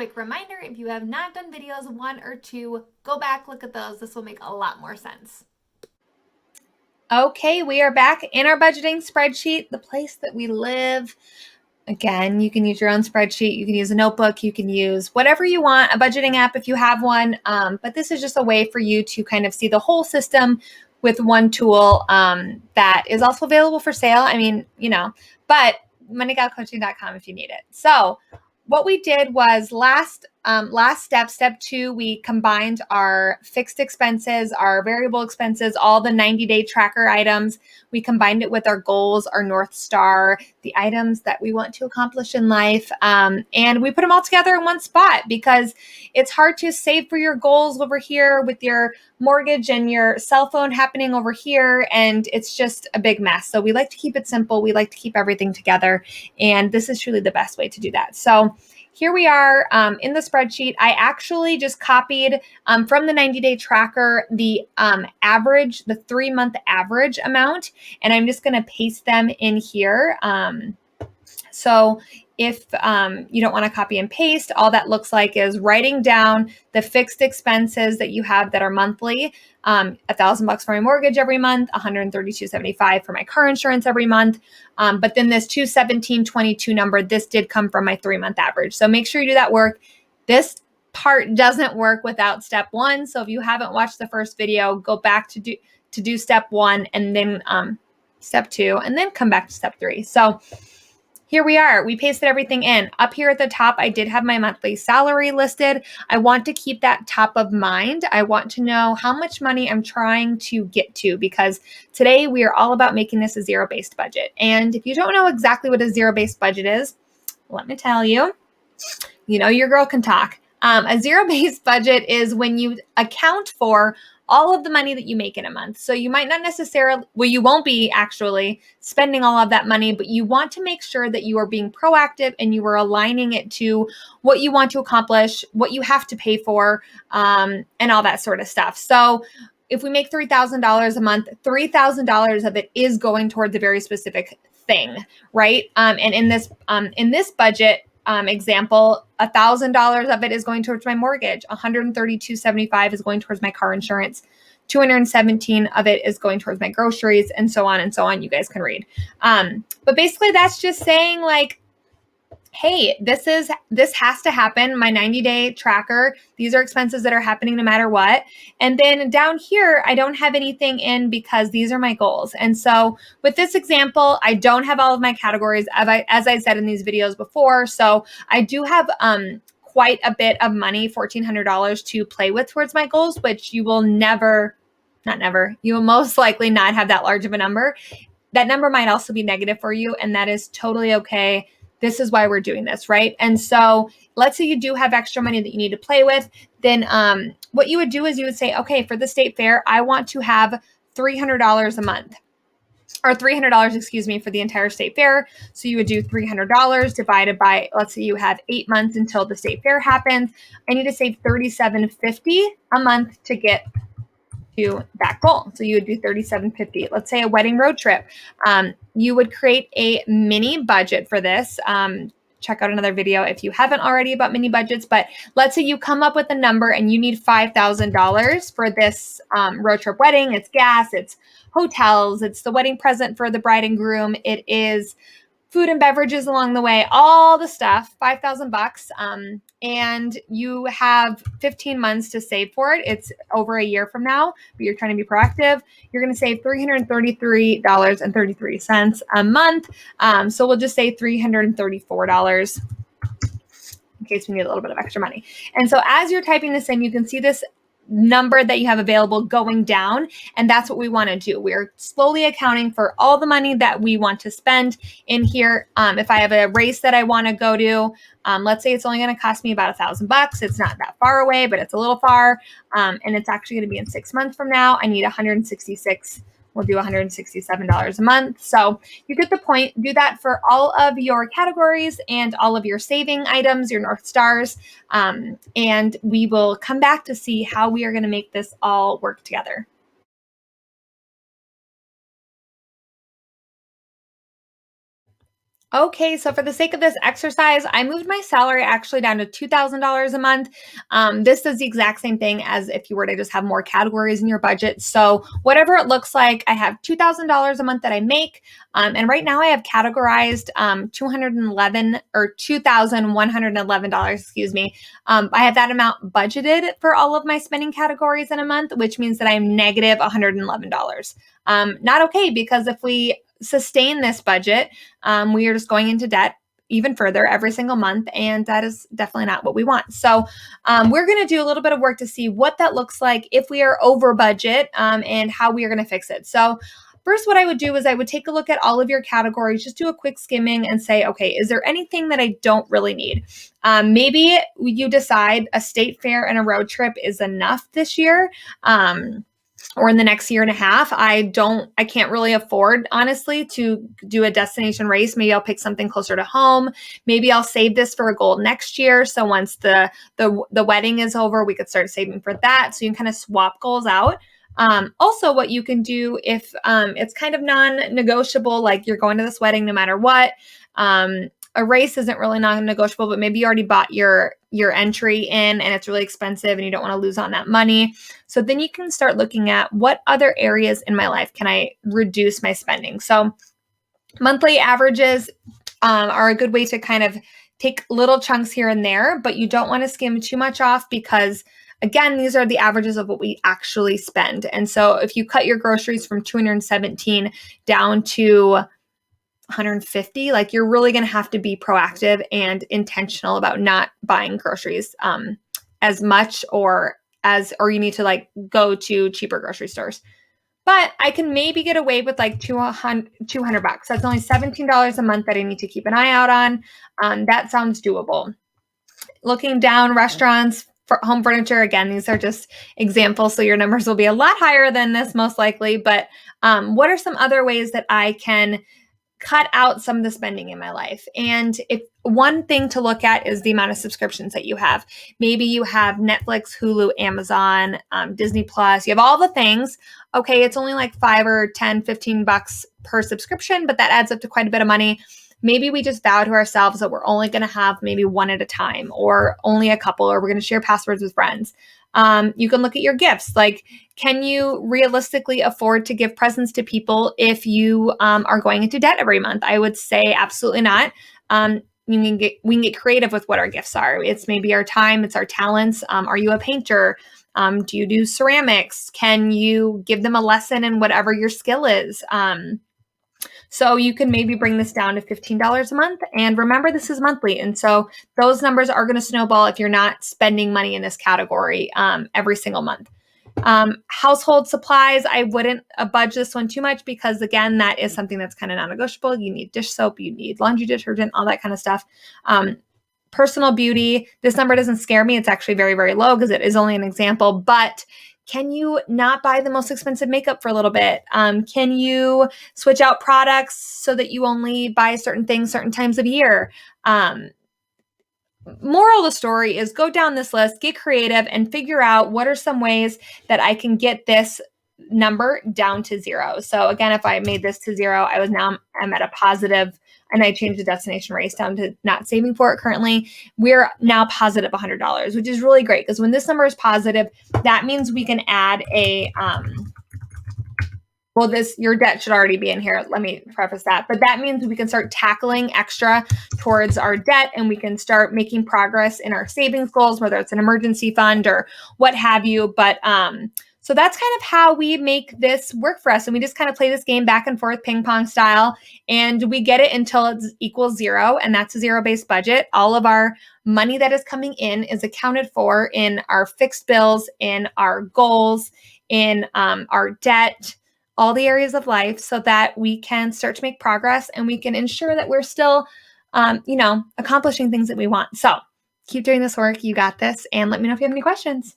quick reminder, if you have not done videos 1 or 2, go back, look at those. This will make a lot more sense. Okay, we are back in our budgeting spreadsheet, the place that we live. Again, you can use your own spreadsheet. You can use a notebook. You can use whatever you want, a budgeting app if you have one. But this is just a way for you to kind of see the whole system with one tool that is also available for sale. I mean, but moneygalcoaching.com if you need it. So what we did was last step 2, we combined our fixed expenses, our variable expenses, all the 90-day tracker items. We combined it with our goals, our North Star, the items that we want to accomplish in life. And we put them all together in one spot because it's hard to save for your goals over here with your mortgage and your cell phone happening over here. And it's just a big mess. So we like to keep it simple. We like to keep everything together. And this is truly the best way to do that. So here we are in the spreadsheet. I actually just copied from the 90-day tracker the average, the 3-month average amount, and I'm just going to paste them in here. So if you don't want to copy and paste, all that looks like is writing down the fixed expenses that you have that are monthly. $1,000 for my mortgage every month, $132.75 for my car insurance every month. But then this $217.22 number, this did come from my 3-month average. So make sure you do that work. This part doesn't work without step 1. So if you haven't watched the first video, go back to do step 1 and then step 2, and then come back to step 3. So here we are. We pasted everything in. Up here at the top, I did have my monthly salary listed. I want to keep that top of mind. I want to know how much money I'm trying to get to, because today we are all about making this a zero-based budget. And if you don't know exactly what a zero-based budget is, let me tell you. Your girl can talk. A zero-based budget is when you account for all of the money that you make in a month. So you might not necessarily, you won't be actually spending all of that money, but you want to make sure that you are being proactive and you are aligning it to what you want to accomplish, what you have to pay for, and all that sort of stuff. So if we make $3,000 a month, $3,000 of it is going towards a very specific thing, right? And in this budget, example, $1,000 of it is going towards my mortgage. $132.75 is going towards my car insurance. $217 of it is going towards my groceries, and so on and so on. You guys can read. But basically, that's just saying like, hey, this has to happen. My 90-day tracker. These are expenses that are happening no matter what. And then down here, I don't have anything in because these are my goals. And so with this example, I don't have all of my categories as I said in these videos before. So I do have quite a bit of money, $1,400 to play with towards my goals, which you will you will most likely not have that large of a number. That number might also be negative for you, and that is totally okay. This is why we're doing this, right? And so let's say you do have extra money that you need to play with. Then what you would do is you would say, okay, for the state fair, I want to have $300 a month, or $300, excuse me, for the entire state fair. So you would do $300 divided by, let's say you have 8 months until the state fair happens. I need to save $37.50 a month to get to that goal. So you would do $37.50. Let's say a wedding road trip. You would create a mini budget for this. Check out another video if you haven't already about mini budgets. But let's say you come up with a number and you need $5,000 for this road trip wedding. It's gas, it's hotels, it's the wedding present for the bride and groom. It is food and beverages along the way, all the stuff, $5,000. And you have 15 months to save for it. It's over a year from now, but you're trying to be proactive. You're going to save $333.33 a month. So we'll just say $334 in case we need a little bit of extra money. And so as you're typing this in, you can see this number that you have available going down, and that's what we want to do. We're slowly accounting for all the money that we want to spend in here. If I have a race that I want to go to, let's say it's only going to cost me about $1,000. It's not that far away, but it's a little far, and it's actually going to be in 6 months from now. I need 166. We'll do $167 a month. So you get the point. Do that for all of your categories and all of your saving items, your North Stars. And we will come back to see how we are going to make this all work together. Okay, so for the sake of this exercise, I moved my salary actually down to $2,000 a month. This does the exact same thing as if you were to just have more categories in your budget. So whatever it looks like, I have $2,000 a month that I make. And right now I have categorized 211 or $2,111, excuse me. I have that amount budgeted for all of my spending categories in a month, which means that I'm negative $111. Not okay, because if we sustain this budget, we are just going into debt even further every single month, and that is definitely not what we want. So we're going to do a little bit of work to see what that looks like if we are over budget, and how we are going to fix it. So first, what I would do is I would take a look at all of your categories, just do a quick skimming and say, okay, is there anything that I don't really need? Maybe you decide a state fair and a road trip is enough this year. Or in the next year and a half. I can't really afford, honestly, to do a destination race. Maybe I'll pick something closer to home. Maybe I'll save this for a goal next year. So once the wedding is over, we could start saving for that. So you can kind of swap goals out. Also, what you can do if it's kind of non-negotiable, like you're going to this wedding no matter what, a race isn't really non-negotiable, but maybe you already bought your entry in and it's really expensive and you don't want to lose on that money. So then you can start looking at what other areas in my life can I reduce my spending. So monthly averages are a good way to kind of take little chunks here and there, but you don't want to skim too much off because, again, these are the averages of what we actually spend. And so if you cut your groceries from 217 down to 150, like you're really going to have to be proactive and intentional about not buying groceries as much, or you need to like go to cheaper grocery stores. But I can maybe get away with like $200. That's only $17 a month that I need to keep an eye out on. That sounds doable. Looking down, restaurants, for home furniture, again, these are just examples, so your numbers will be a lot higher than this most likely. But what are some other ways that I can cut out some of the spending in my life? And if one thing to look at is the amount of subscriptions that you have. Maybe you have Netflix, Hulu, Amazon, Disney Plus, you have all the things. Okay, it's only like $5 or $10, $15 per subscription, but that adds up to quite a bit of money. Maybe we just vow to ourselves that we're only going to have maybe one at a time, or only a couple, or we're going to share passwords with friends. You can look at your gifts. Like, can you realistically afford to give presents to people if you are going into debt every month? I would say absolutely not. We can get creative with what our gifts are. It's maybe our time, it's our talents. Are you a painter? Do you do ceramics? Can you give them a lesson in whatever your skill is? So you can maybe bring this down to $15 a month. And remember, this is monthly. And so those numbers are going to snowball if you're not spending money in this category every single month. Household supplies, I wouldn't budge this one too much because, again, that is something that's kind of non-negotiable. You need dish soap, you need laundry detergent, all that kind of stuff. Personal beauty, this number doesn't scare me. It's actually very, very low because it is only an example. But can you not buy the most expensive makeup for a little bit? Can you switch out products so that you only buy certain things certain times of year? Moral of the story is go down this list, get creative, and figure out what are some ways that I can get this number down to zero. So again, if I made this to zero, I'm at a positive, and I changed the destination race down to not saving for it currently. We're now positive $100, which is really great because when this number is positive, that means we can add your debt should already be in here. Let me preface that. But that means we can start tackling extra towards our debt, and we can start making progress in our savings goals, whether it's an emergency fund or what have you. But so that's kind of how we make this work for us. And we just kind of play this game back and forth, ping pong style, and we get it until it equals zero. And that's a zero-based budget. All of our money that is coming in is accounted for in our fixed bills, in our goals, in our debt, all the areas of life, so that we can start to make progress and we can ensure that we're still, accomplishing things that we want. So keep doing this work. You got this. And let me know if you have any questions.